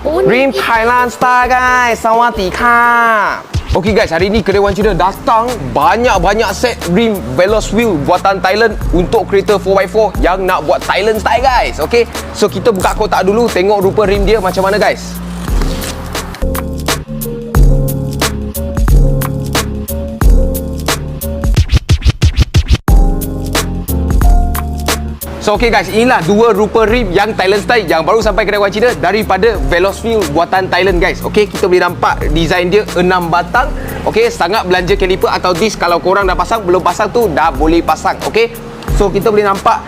Rim Thailand Style guys. Sawadee-ka. Okey guys, hari ni kedai Wan Cina datang banyak-banyak set rim Veloz Wheel buatan Thailand untuk kereta 4x4 yang nak buat Thailand style guys. Okey, so kita buka kotak dulu, tengok rupa rim dia macam mana guys. So okay guys, inilah dua rupa rim yang Thailand style yang baru sampai kedai Wan Cina daripada Veloz Wheel buatan Thailand guys. Okay, kita boleh nampak design dia 6 batang. Okay, sangat belanja caliper atau disc. Kalau korang dah pasang, belum pasang tu dah boleh pasang. Okay, so kita boleh nampak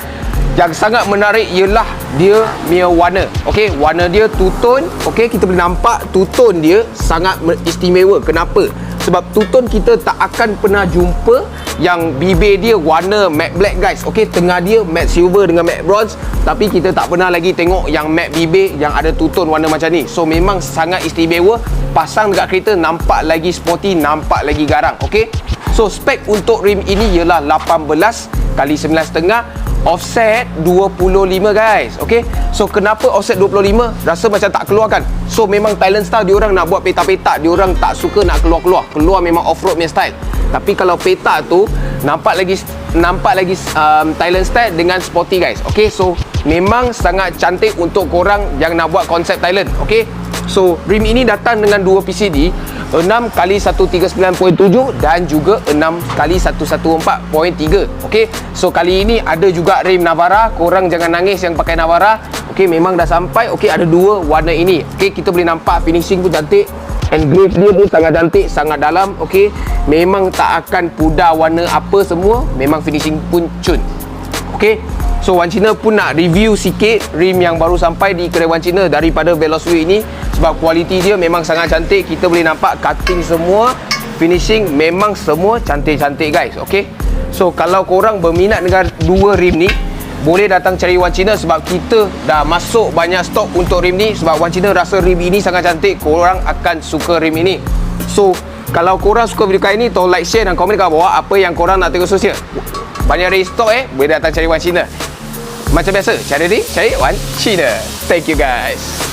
yang sangat menarik ialah dia punya warna. Okay, warna dia two-tone. Okay, kita boleh nampak two-tone dia sangat istimewa. Kenapa? Sebab two-tone kita tak akan pernah jumpa yang bibir dia warna matte black guys. Okey, tengah dia matte silver dengan matte bronze, tapi kita tak pernah lagi tengok yang matte bibir yang ada two-tone warna macam ni. So memang sangat istimewa. Pasang dekat kereta nampak lagi sporty, nampak lagi garang. Okey. So spek untuk rim ini ialah 18 kali 9.5, offset 25 guys. Okey. So kenapa offset 25? Rasa macam tak keluar kan? So memang Thailand style diorang nak buat petak-petak, diorang tak suka nak keluar-keluar. Keluar memang off-road punya style. Tapi kalau petak tu nampak lagi Thailand style dengan sporty guys. Okey, so memang sangat cantik untuk korang yang nak buat konsep Thailand. Okey. So rim ini datang dengan dua PCD 6 kali 139.7 dan juga 6 kali 114.3. Okey. So kali ini ada juga rim Navara. Korang jangan nangis yang pakai Navara. Okey, memang dah sampai. Okey, ada dua warna ini. Okey, kita boleh nampak finishing pun cantik. Engrave dia pun sangat cantik, sangat dalam. Okey, memang tak akan pudar warna apa semua. Memang finishing pun cun. Okey, so Wan Cina pun nak review sikit rim yang baru sampai di kedai Wan Cina daripada Veloz Wheel ini. Sebab kualiti dia memang sangat cantik. Kita boleh nampak cutting semua, finishing memang semua cantik-cantik guys. Okey, so kalau korang berminat dengan dua rim ni, boleh datang cari Wan Cina sebab kita dah masuk banyak stok untuk rim ni. Sebab Wan Cina rasa rim ini sangat cantik, korang akan suka rim ini. So kalau korang suka video kali ni, tolong like, share dan komen kat bawah apa yang korang nak tengok sosial. Banyak restock boleh datang cari Wan Cina. Macam biasa, cara ni cari Wan Cina. Thank you guys.